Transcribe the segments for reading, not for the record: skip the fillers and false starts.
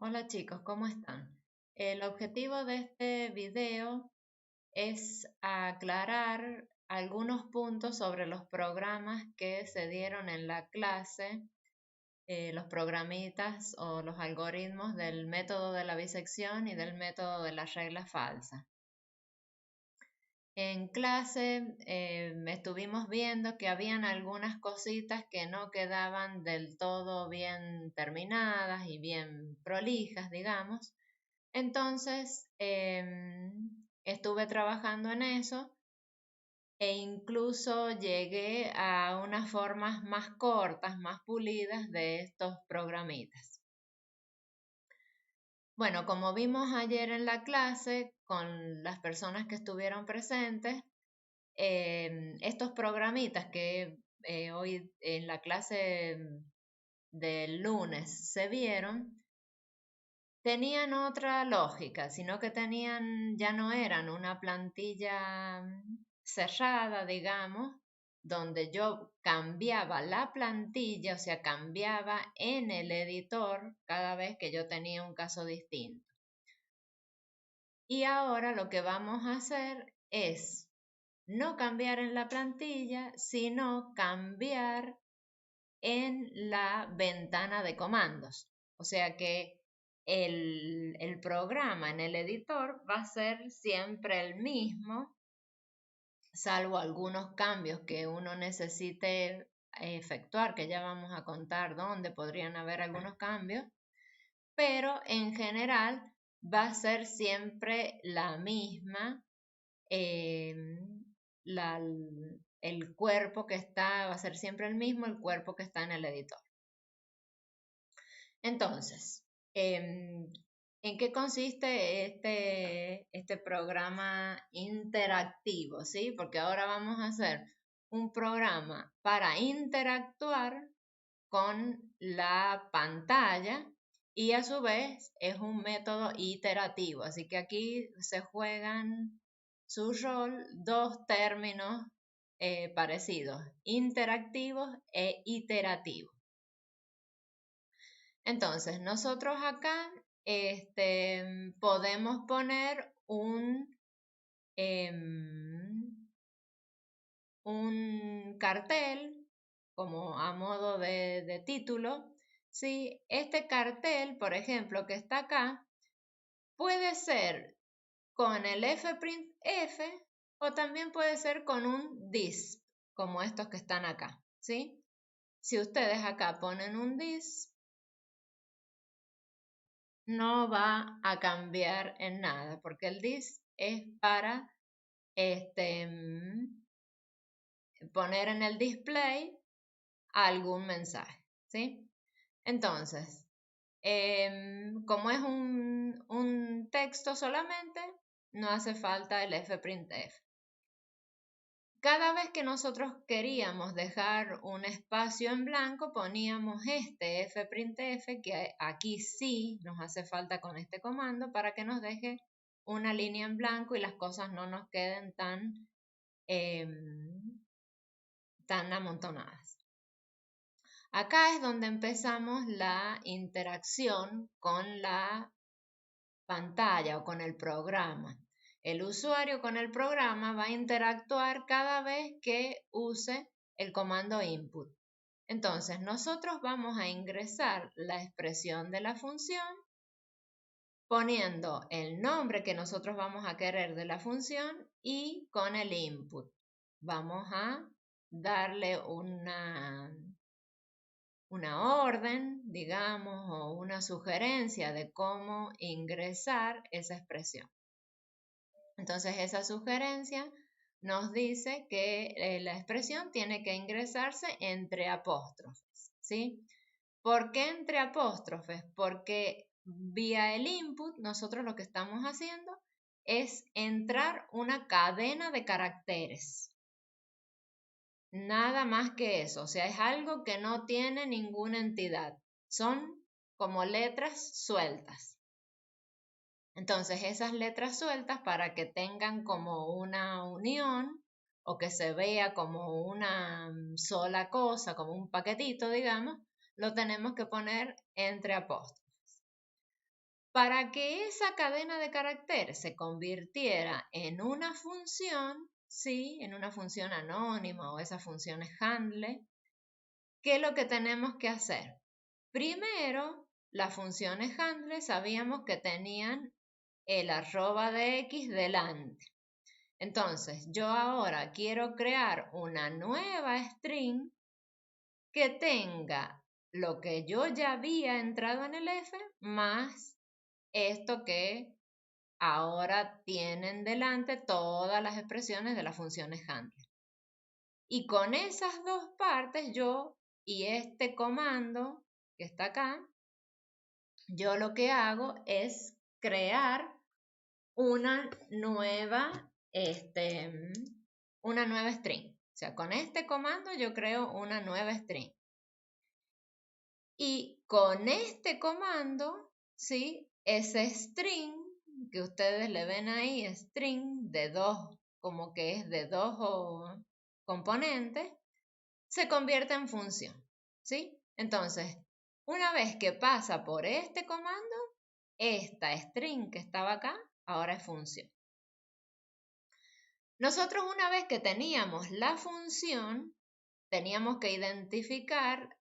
Hola chicos, ¿cómo están? El objetivo de este video es aclarar algunos puntos sobre los programas que se dieron en la clase, los programitas o los algoritmos del método de la bisección y del método de la regla falsa. En clase estuvimos viendo que habían algunas cositas que no quedaban del todo bien terminadas y bien prolijas, digamos. Entonces, estuve trabajando en eso e incluso llegué a unas formas más cortas, más pulidas de estos programitas. Bueno, como vimos ayer en la clase con las personas que estuvieron presentes, estos programitas que hoy en la clase del lunes se vieron, tenían otra lógica, sino que ya no eran una plantilla cerrada, digamos, donde yo cambiaba la plantilla, o sea, cambiaba en el editor cada vez que yo tenía un caso distinto. Y ahora lo que vamos a hacer es no cambiar en la plantilla, sino cambiar en la ventana de comandos. O sea que el programa en el editor va a ser siempre el mismo, salvo algunos cambios que uno necesite efectuar, que ya vamos a contar dónde podrían haber algunos cambios, pero en general va a ser siempre la misma, la, el cuerpo que está, va a ser siempre el mismo, el cuerpo que está en el editor. Entonces, ¿en qué consiste este programa interactivo? ¿Sí? Porque ahora vamos a hacer un programa para interactuar con la pantalla y a su vez es un método iterativo. Así que aquí se juegan su rol dos términos parecidos, interactivos e iterativos. Entonces, nosotros acá podemos poner un cartel como a modo de título. ¿Sí? Este cartel, por ejemplo, que está acá, puede ser con el fprintf o también puede ser con un disp, como estos que están acá. ¿Sí? Si ustedes acá ponen un disp, no va a cambiar en nada, porque el this es para poner en el display algún mensaje, ¿sí? Entonces, como es un texto solamente, no hace falta el fprintf. Cada vez que nosotros queríamos dejar un espacio en blanco, poníamos este fprintf, que aquí sí nos hace falta con este comando, para que nos deje una línea en blanco y las cosas no nos queden tan amontonadas. Acá es donde empezamos la interacción con la pantalla o con el programa. El usuario con el programa va a interactuar cada vez que use el comando input. Entonces, nosotros vamos a ingresar la expresión de la función poniendo el nombre que nosotros vamos a querer de la función y con el input. Vamos a darle una orden, digamos, o una sugerencia de cómo ingresar esa expresión. Entonces, esa sugerencia nos dice que la expresión tiene que ingresarse entre apóstrofes, ¿sí? ¿Por qué entre apóstrofes? Porque vía el input nosotros lo que estamos haciendo es entrar una cadena de caracteres. Nada más que eso, o sea, es algo que no tiene ninguna entidad. Son como letras sueltas. Entonces, esas letras sueltas, para que tengan como una unión o que se vea como una sola cosa, como un paquetito, digamos, lo tenemos que poner entre apóstrofes. Para que esa cadena de caracteres se convirtiera en una función, ¿sí? En una función anónima o esas funciones handle, ¿qué es lo que tenemos que hacer? Primero, las funciones handle sabíamos que tenían el arroba de x delante. Entonces, yo ahora quiero crear una nueva string que tenga lo que yo ya había entrado en el f más esto que ahora tienen delante todas las expresiones de las funciones handle. Y con esas dos partes yo y este comando que está acá, yo lo que hago es crear una nueva string. O sea, con este comando yo creo una nueva string. Y con este comando, ¿sí? Ese string que ustedes le ven ahí, string de dos, como que es de dos componentes, se convierte en función, ¿sí? Entonces, una vez que pasa por este comando, esta string que estaba acá, ahora es función. Nosotros una vez que teníamos la función, teníamos que identificar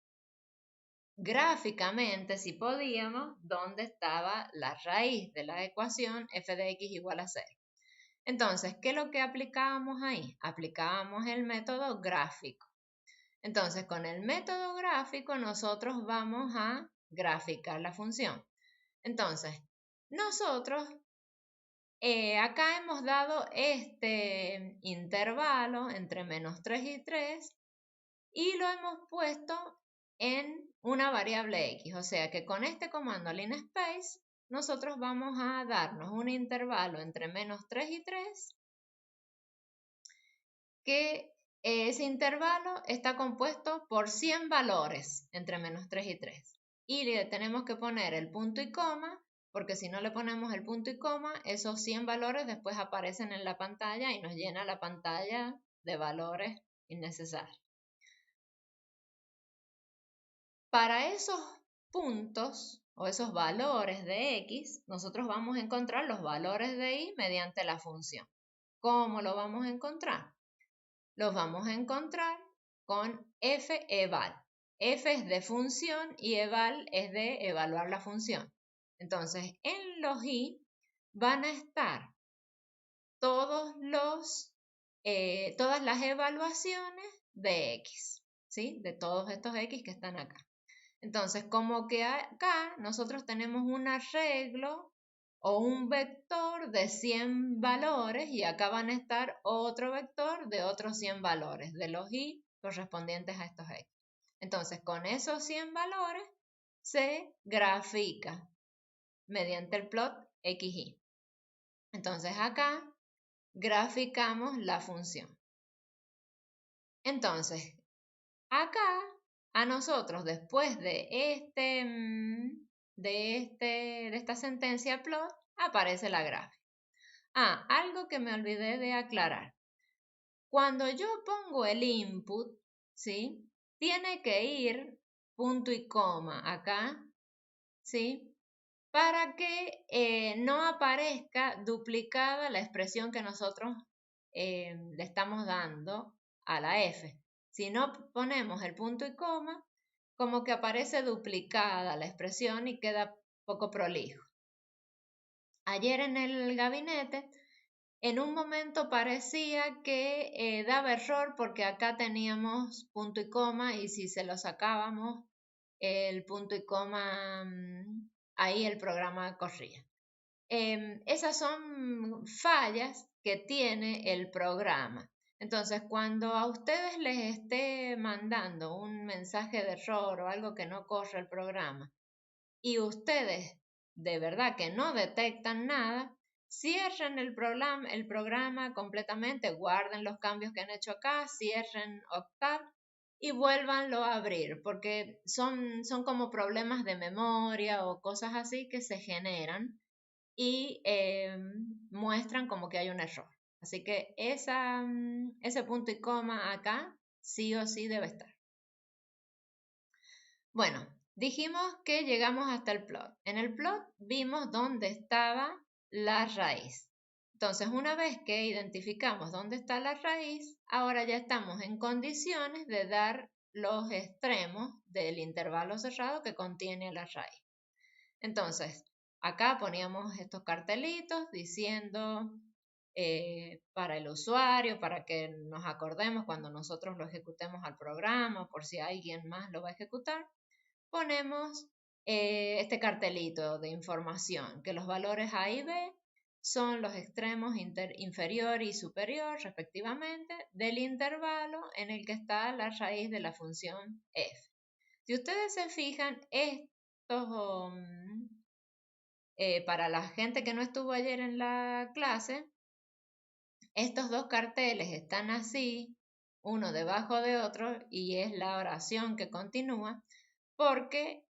gráficamente, si podíamos, dónde estaba la raíz de la ecuación f de x igual a 0. Entonces, ¿qué es lo que aplicábamos ahí? Aplicábamos el método gráfico. Entonces, con el método gráfico nosotros vamos a graficar la función. Entonces, nosotros acá hemos dado este intervalo entre menos 3 y 3 y lo hemos puesto en una variable x. O sea que con este comando linspace nosotros vamos a darnos un intervalo entre menos 3 y 3 que ese intervalo está compuesto por 100 valores entre menos 3 y 3. Y le tenemos que poner el punto y coma, porque si no le ponemos el punto y coma, esos 100 valores después aparecen en la pantalla y nos llena la pantalla de valores innecesarios. Para esos puntos o esos valores de x, nosotros vamos a encontrar los valores de y mediante la función. ¿Cómo lo vamos a encontrar? Los vamos a encontrar con feval. F es de función y eval es de evaluar la función. Entonces, en los y van a estar todas las evaluaciones de x, ¿sí? De todos estos x que están acá. Entonces, como que acá nosotros tenemos un arreglo o un vector de 100 valores y acá van a estar otro vector de otros 100 valores, de los y correspondientes a estos x. Entonces, con esos 100 valores se grafica mediante el plot xy. Entonces, acá graficamos la función. Entonces, acá a nosotros después de esta sentencia plot aparece la gráfica. Algo que me olvidé de aclarar. Cuando yo pongo el input, ¿sí? Tiene que ir punto y coma acá, ¿sí? Para que no aparezca duplicada la expresión que nosotros le estamos dando a la f. Si no ponemos el punto y coma, como que aparece duplicada la expresión y queda poco prolijo. Ayer en el gabinete, en un momento parecía que daba error porque acá teníamos punto y coma y si se lo sacábamos, el punto y coma, ahí el programa corría. Esas son fallas que tiene el programa. Entonces, cuando a ustedes les esté mandando un mensaje de error o algo que no corre el programa y ustedes de verdad que no detectan nada, cierren el programa completamente, guarden los cambios que han hecho acá, cierren Octave y vuélvanlo a abrir, porque son como problemas de memoria o cosas así que se generan y muestran como que hay un error. Así que ese punto y coma acá sí o sí debe estar. Bueno, Dijimos que llegamos hasta el plot. En el plot vimos dónde estaba la raíz. Entonces, una vez que identificamos dónde está la raíz, ahora ya estamos en condiciones de dar los extremos del intervalo cerrado que contiene la raíz. Entonces, acá poníamos estos cartelitos diciendo para el usuario, para que nos acordemos cuando nosotros lo ejecutemos al programa, por si alguien más lo va a ejecutar, ponemos este cartelito de información, que los valores A y B son los extremos inferior y superior, respectivamente, del intervalo en el que está la raíz de la función f. Si ustedes se fijan, estos, para la gente que no estuvo ayer en la clase, estos dos carteles están así, uno debajo de otro, y es la oración que continúa, porque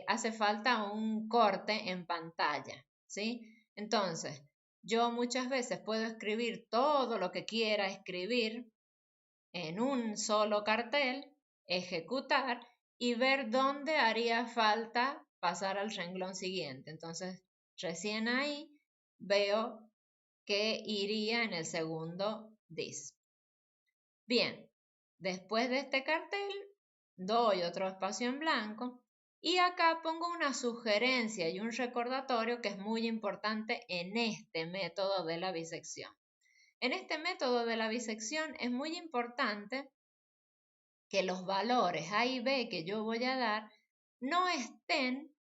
hace falta un corte en pantalla, ¿sí? Entonces, yo muchas veces puedo escribir todo lo que quiera escribir en un solo cartel, ejecutar y ver dónde haría falta pasar al renglón siguiente. Entonces, recién ahí veo que iría en el segundo dis. Bien, después de este cartel, doy otro espacio en blanco y acá pongo una sugerencia y un recordatorio que es muy importante en este método de la bisección. En este método de la bisección es muy importante que los valores A y B que yo voy a dar no estén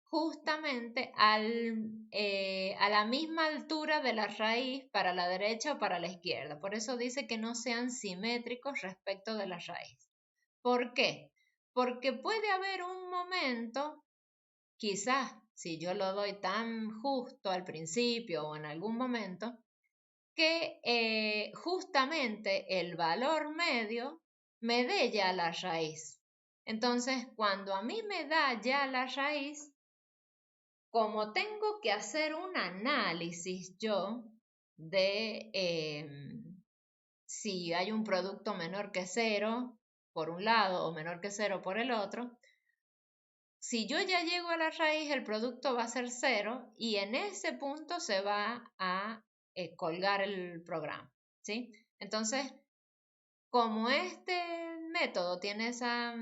justamente a la misma altura de la raíz para la derecha o para la izquierda. Por eso dice que no sean simétricos respecto de la raíz. ¿Por qué? Porque puede haber un momento, quizás si yo lo doy tan justo al principio o en algún momento, que justamente el valor medio me dé ya la raíz. Entonces, cuando a mí me da ya la raíz, como tengo que hacer un análisis yo de si hay un producto menor que 0 por un lado o menor que 0 por el otro, si yo ya llego a la raíz, el producto va a ser 0 y en ese punto se va a colgar el programa, ¿sí? Entonces, como este método tiene esa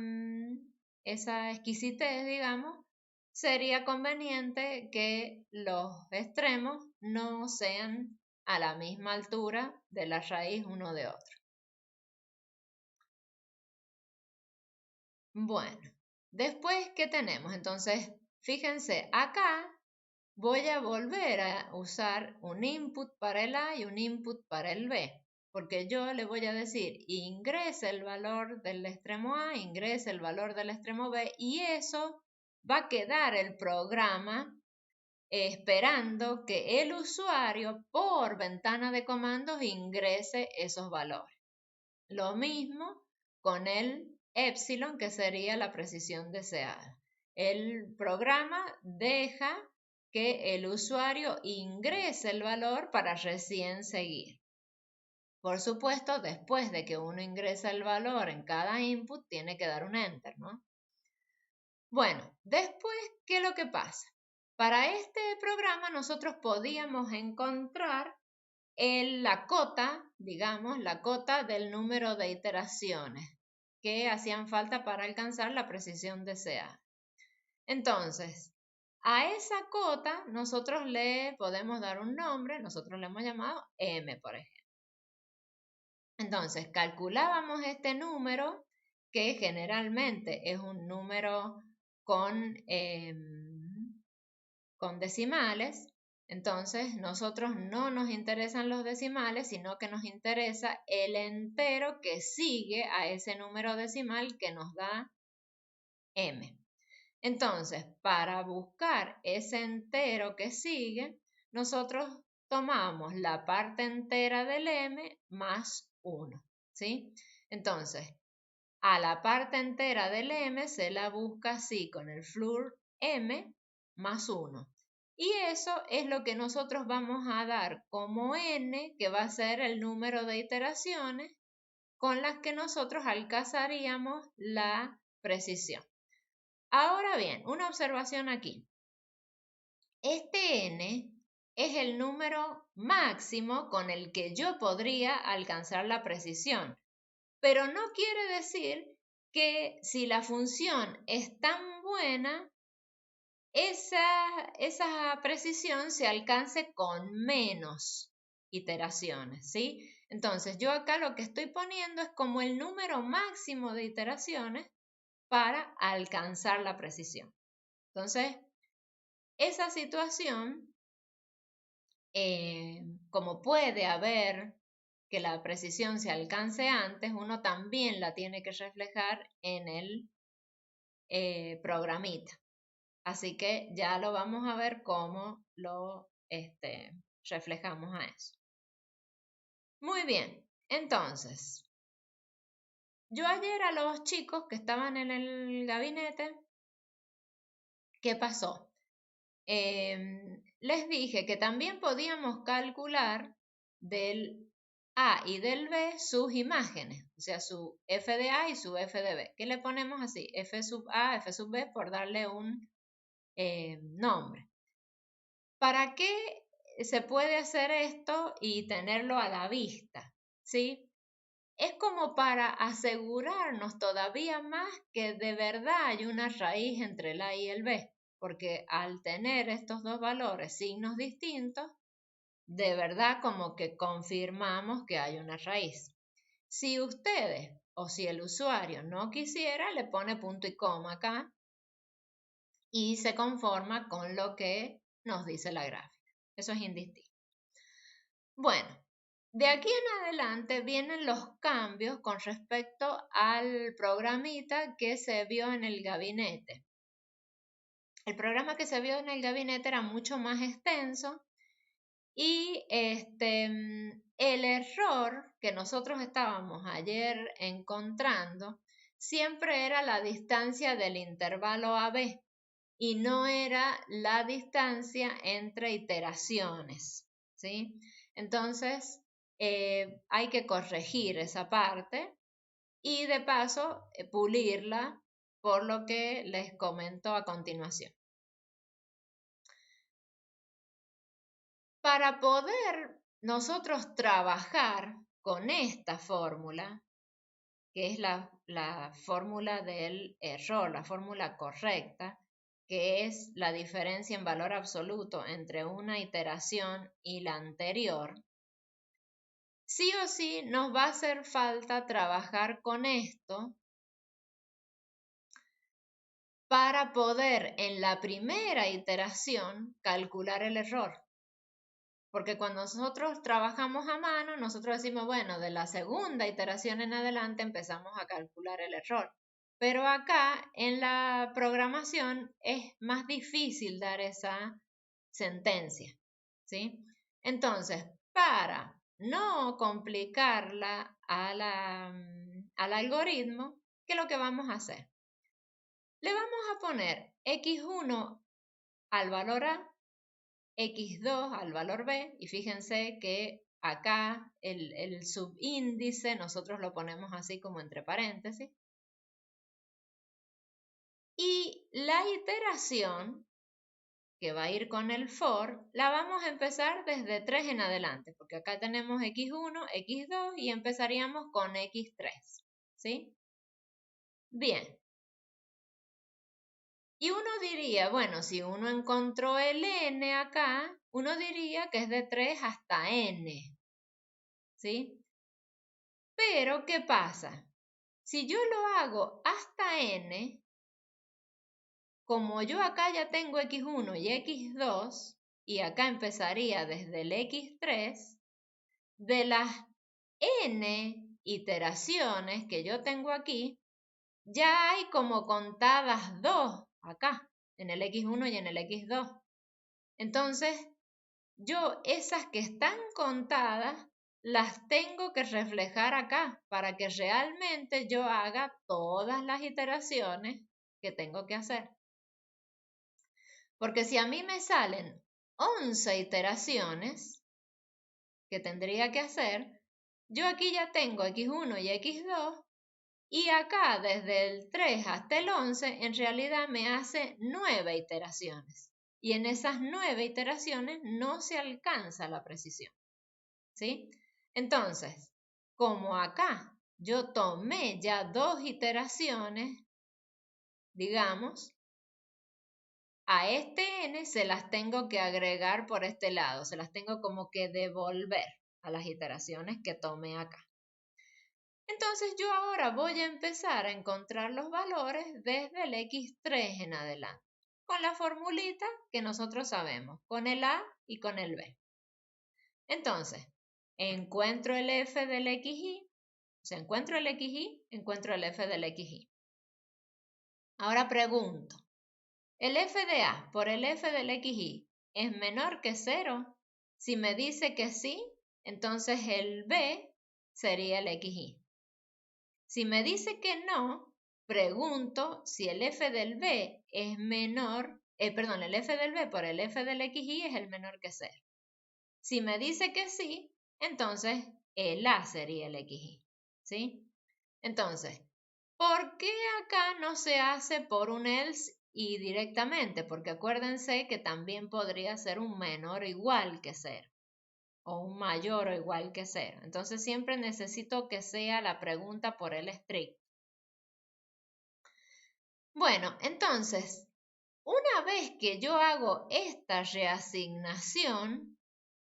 exquisitez, digamos, sería conveniente que los extremos no sean a la misma altura de la raíz uno de otro. Bueno, después, ¿qué tenemos? Entonces, fíjense, acá voy a volver a usar un input para el A y un input para el B, porque yo le voy a decir, ingrese el valor del extremo A, ingrese el valor del extremo B, y eso va a quedar el programa esperando que el usuario por ventana de comandos ingrese esos valores. Lo mismo con el epsilon, que sería la precisión deseada. El programa deja que el usuario ingrese el valor para recién seguir. Por supuesto, después de que uno ingresa el valor en cada input, tiene que dar un enter, ¿no? Bueno, después, ¿qué es lo que pasa? Para este programa nosotros podíamos encontrar la cota, digamos, la cota del número de iteraciones que hacían falta para alcanzar la precisión deseada. Entonces, a esa cota nosotros le podemos dar un nombre, nosotros le hemos llamado M, por ejemplo. Entonces, calculábamos este número, que generalmente es un número con decimales. Entonces, nosotros no nos interesan los decimales, sino que nos interesa el entero que sigue a ese número decimal que nos da M. Entonces, para buscar ese entero que sigue, nosotros tomamos la parte entera del M más 1, ¿sí? Entonces, a la parte entera del M se la busca así, con el floor M más 1. Y eso es lo que nosotros vamos a dar como N, que va a ser el número de iteraciones con las que nosotros alcanzaríamos la precisión. Ahora bien, una observación aquí. Este n es el número máximo con el que yo podría alcanzar la precisión, pero no quiere decir que si la función es tan buena, esa precisión se alcance con menos iteraciones, ¿sí? Entonces, yo acá lo que estoy poniendo es como el número máximo de iteraciones para alcanzar la precisión. Entonces, esa situación, como puede haber que la precisión se alcance antes, uno también la tiene que reflejar en el programita. Así que ya lo vamos a ver cómo lo reflejamos a eso. Muy bien, entonces, yo ayer a los chicos que estaban en el gabinete, ¿qué pasó? Les dije que también podíamos calcular del A y del B sus imágenes, o sea, su f de A y su f de B. ¿Qué le ponemos así? F sub A, F sub B, por darle un nombre. ¿Para qué se puede hacer esto y tenerlo a la vista? ¿Sí? Es como para asegurarnos todavía más que de verdad hay una raíz entre el A y el B, porque al tener estos dos valores, signos distintos, de verdad como que confirmamos que hay una raíz. Si ustedes o si el usuario no quisiera, le pone punto y coma acá y se conforma con lo que nos dice la gráfica. Eso es indistinto. Bueno, de aquí en adelante vienen los cambios con respecto al programita que se vio en el gabinete. El programa que se vio en el gabinete era mucho más extenso y el error que nosotros estábamos ayer encontrando siempre era la distancia del intervalo AB y no era la distancia entre iteraciones, ¿sí? Entonces, hay que corregir esa parte y de paso pulirla por lo que les comento a continuación. Para poder nosotros trabajar con esta fórmula, que es la fórmula del error, la fórmula correcta, que es la diferencia en valor absoluto entre una iteración y la anterior, sí o sí nos va a hacer falta trabajar con esto para poder en la primera iteración calcular el error. Porque cuando nosotros trabajamos a mano, nosotros decimos, bueno, de la segunda iteración en adelante empezamos a calcular el error. Pero acá en la programación es más difícil dar esa sentencia, ¿sí? Entonces, para no complicarla al algoritmo, ¿qué es lo que vamos a hacer? Le vamos a poner x1 al valor A, x2 al valor B, y fíjense que acá el subíndice nosotros lo ponemos así como entre paréntesis. Y la iteración que va a ir con el for, la vamos a empezar desde 3 en adelante, porque acá tenemos x1, x2 y empezaríamos con x3, ¿sí? Bien. Y uno diría, bueno, si uno encontró el n acá, uno diría que es de 3 hasta n, ¿sí? Pero, ¿qué pasa? Si yo lo hago hasta n, como yo acá ya tengo x1 y x2, y acá empezaría desde el x3, de las n iteraciones que yo tengo aquí, ya hay como contadas 2 acá, en el x1 y en el x2. Entonces, yo esas que están contadas las tengo que reflejar acá para que realmente yo haga todas las iteraciones que tengo que hacer. Porque si a mí me salen 11 iteraciones que tendría que hacer, yo aquí ya tengo x1 y x2 Y acá, desde el 3 hasta el 11, en realidad me hace 9 iteraciones. Y en esas 9 iteraciones no se alcanza la precisión. ¿Sí? Entonces, como acá yo tomé ya 2 iteraciones, digamos, a este n se las tengo que agregar por este lado, se las tengo como que devolver a las iteraciones que tomé acá. Entonces yo ahora voy a empezar a encontrar los valores desde el x3 en adelante, con la formulita que nosotros sabemos, con el a y con el b. Entonces, encuentro el f del xy, o sea, encuentro el xy, encuentro el f del xy. Ahora pregunto, ¿el f de a por el f del xy es menor que 0? Si me dice que sí, entonces el b sería el xy. Si me dice que no, pregunto si el f del b es menor, el f del b por el f del xy es el menor que 0. Si me dice que sí, entonces el a sería el xy, ¿sí? Entonces, ¿por qué acá no se hace por un else y directamente? Porque acuérdense que también podría ser un menor o igual que 0 o un mayor o igual que 0. Entonces siempre necesito que sea la pregunta por el estricto. Bueno, entonces, una vez que yo hago esta reasignación,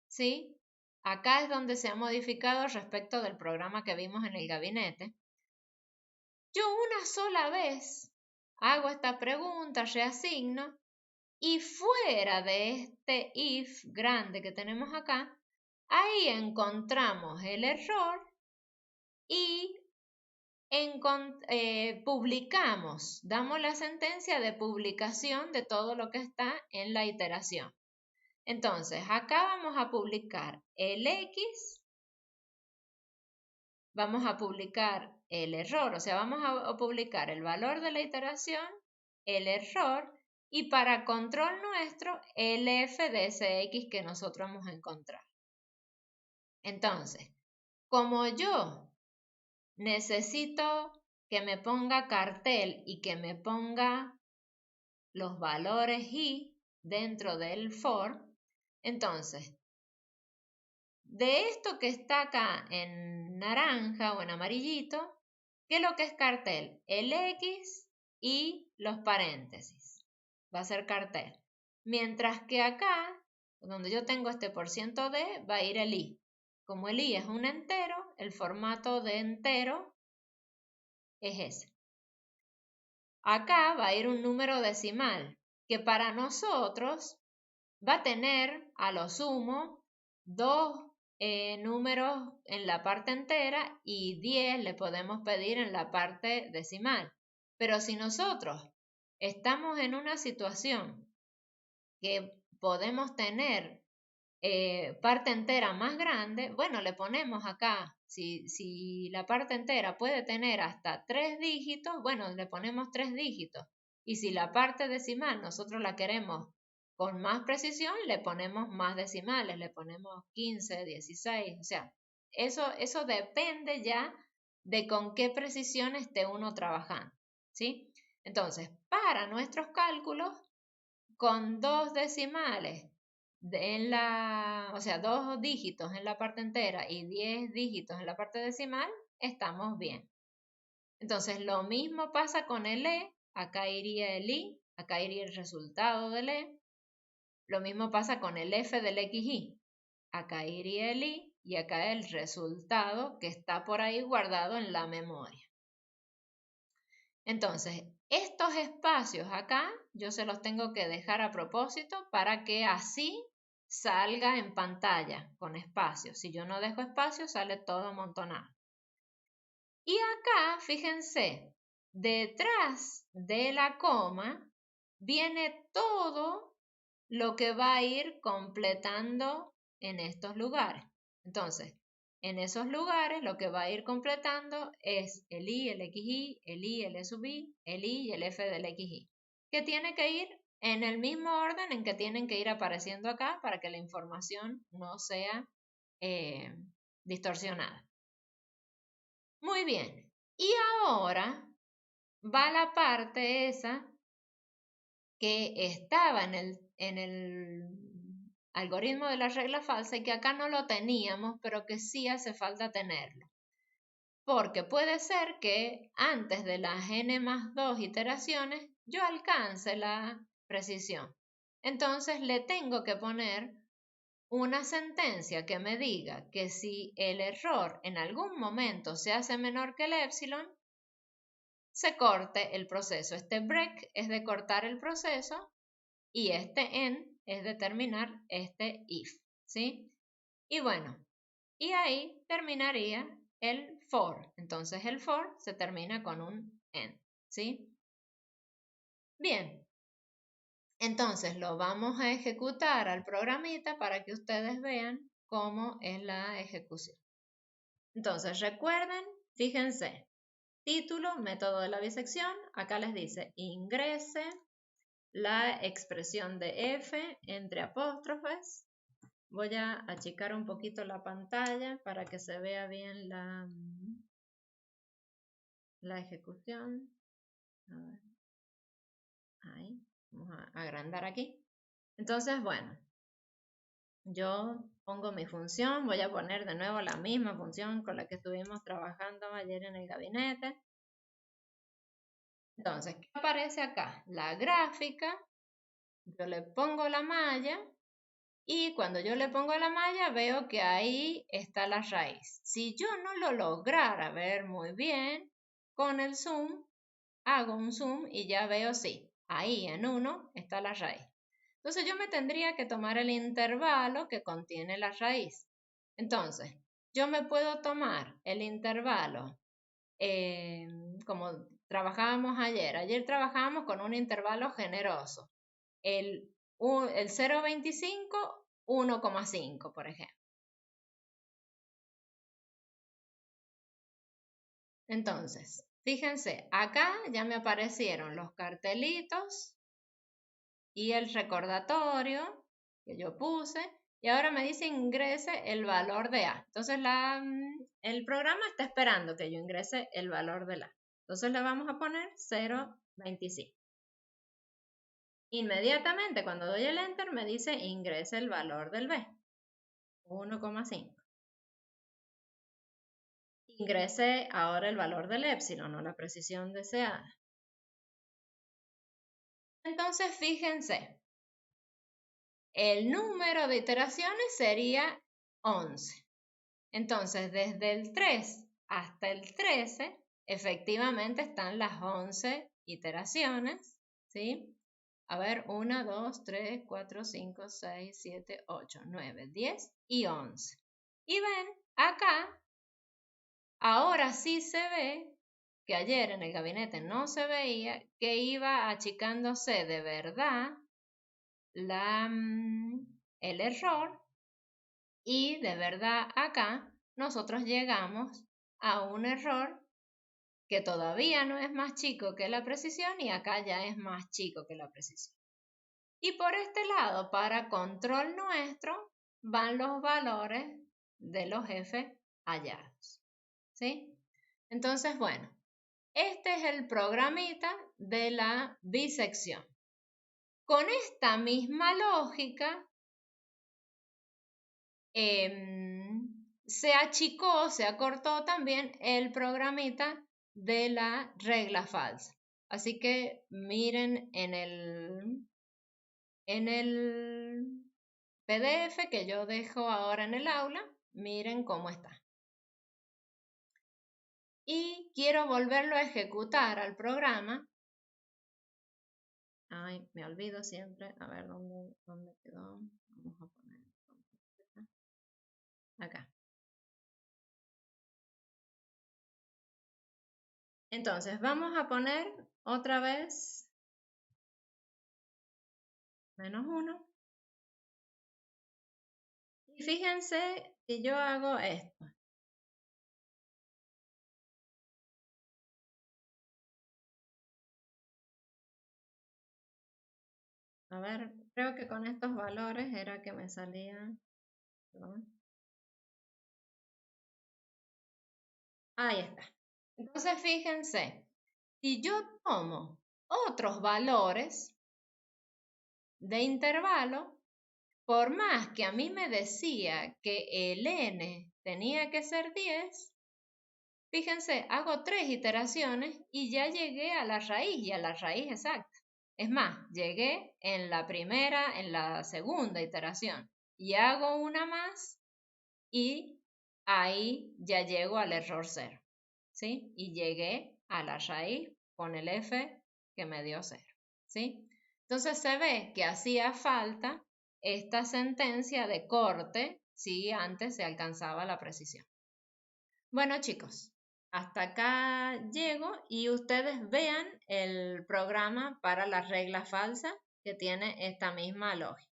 ¿sí? Acá es donde se ha modificado respecto del programa que vimos en el gabinete. Yo una sola vez hago esta pregunta, reasigno, y fuera de este if grande que tenemos acá, ahí encontramos el error y publicamos, damos la sentencia de publicación de todo lo que está en la iteración. Entonces, acá vamos a publicar el X, vamos a publicar el error, o sea, vamos a publicar el valor de la iteración, el error, y para control nuestro, el F de ese X que nosotros hemos encontrado. Entonces, como yo necesito que me ponga cartel y que me ponga los valores y dentro del for, entonces, de esto que está acá en naranja o en amarillito, ¿qué es lo que es cartel? El X y los paréntesis. Va a ser cartel. Mientras que acá, donde yo tengo este % de, va a ir el I. Como el I es un entero, el formato de entero es ese. Acá va a ir un número decimal, que para nosotros va a tener a lo sumo 2 números en la parte entera y 10 le podemos pedir en la parte decimal. Pero si nosotros estamos en una situación que podemos tener parte entera más grande, bueno, le ponemos acá, si la parte entera puede tener hasta 3 dígitos, bueno, le ponemos 3 dígitos. Y si la parte decimal nosotros la queremos con más precisión, le ponemos más decimales, le ponemos 15, 16, o sea, eso depende ya de con qué precisión esté uno trabajando, ¿sí? Entonces, para nuestros cálculos, con 2 decimales o sea, 2 dígitos en la parte entera y 10 dígitos en la parte decimal, estamos bien. Entonces, lo mismo pasa con el E, acá iría el I, acá iría el resultado del E. Lo mismo pasa con el F del XY, acá iría el I y acá el resultado que está por ahí guardado en la memoria. Entonces, estos espacios acá yo se los tengo que dejar a propósito para que así salga en pantalla con espacio. Si yo no dejo espacio, sale todo amontonado. Y acá, fíjense, detrás de la coma viene todo lo que va a ir completando en estos lugares. Entonces, en esos lugares lo que va a ir completando es el I, el XY, el I, el E sub I, el I y el F del XY, que tiene que ir en el mismo orden en que tienen que ir apareciendo acá para que la información no sea distorsionada. Muy bien, Y ahora va la parte esa que estaba en el algoritmo de la regla falsa y que acá no lo teníamos, pero que sí hace falta tenerlo. Porque puede ser que antes de las n+2 iteraciones yo alcance la precisión. Entonces le tengo que poner una sentencia que me diga que si el error en algún momento se hace menor que el epsilon, se corte el proceso. Este break es de cortar el proceso y este end es de terminar este if, ¿sí? Y bueno, y ahí terminaría el for. Entonces el for se termina con un end, ¿sí? Bien, entonces lo vamos a ejecutar al programita para que ustedes vean cómo es la ejecución. Entonces recuerden, fíjense, título, método de la bisección, acá les dice ingrese la expresión de f entre apóstrofes. Voy a achicar un poquito la pantalla para que se vea bien la ejecución. A ver. Ahí, vamos a agrandar aquí. Entonces, bueno, yo pongo mi función, voy a poner de nuevo la misma función con la que estuvimos trabajando ayer en el gabinete. Entonces, ¿qué aparece acá? La gráfica, yo le pongo la malla y cuando yo le pongo la malla veo que ahí está la raíz. Si yo no lo lograra ver muy bien, con el zoom, hago un zoom y ya veo, sí, ahí en 1 está la raíz. Entonces yo me tendría que tomar el intervalo que contiene la raíz. Entonces, yo me puedo tomar el intervalo como trabajábamos ayer. Ayer trabajábamos con un intervalo generoso. El 0,25, 1,5, por ejemplo. Entonces, fíjense, acá ya me aparecieron los cartelitos y el recordatorio que yo puse. Y ahora me dice ingrese el valor de A. Entonces el programa está esperando que yo ingrese el valor de A. Entonces le vamos a poner 0,25. Inmediatamente cuando doy el enter me dice ingrese el valor del B. 1,5. Ingrese ahora el valor del epsilon o la precisión deseada. Entonces fíjense, el número de iteraciones sería 11. Entonces, desde el 3 hasta el 13, efectivamente están las 11 iteraciones, ¿sí? A ver, 1, 2, 3, 4, 5, 6, 7, 8, 9, 10 y 11. Y ven, acá, ahora sí se ve, que ayer en el gabinete no se veía, que iba achicándose de verdad el error y de verdad acá nosotros llegamos a un error que todavía no es más chico que la precisión y acá ya es más chico que la precisión. Y por este lado, para control nuestro, van los valores de los f hallados. ¿Sí? Entonces, bueno, este es el programita de la bisección. Con esta misma lógica, se achicó, se acortó también el programita de la regla falsa. Así que miren en el PDF que yo dejo ahora en el aula, miren cómo está. Y quiero volverlo a ejecutar al programa. Ay, me olvido siempre. A ver, ¿dónde quedó? Vamos a poner acá. Entonces, vamos a poner otra vez -1. Y fíjense que yo hago esto. A ver, creo que con estos valores era que me salía. ¿No? Ahí está. Entonces, fíjense, si yo tomo otros valores de intervalo, por más que a mí me decía que el n tenía que ser 10, fíjense, hago 3 iteraciones y ya llegué a la raíz y a la raíz exacta. Es más, llegué en la primera, en la segunda iteración y hago una más y ahí ya llego al error 0, ¿sí? Y llegué a la raíz con el f que me dio 0, ¿sí? Entonces se ve que hacía falta esta sentencia de corte si antes se alcanzaba la precisión. Bueno, chicos, hasta acá llego y ustedes vean el programa para la regla falsa que tiene esta misma lógica.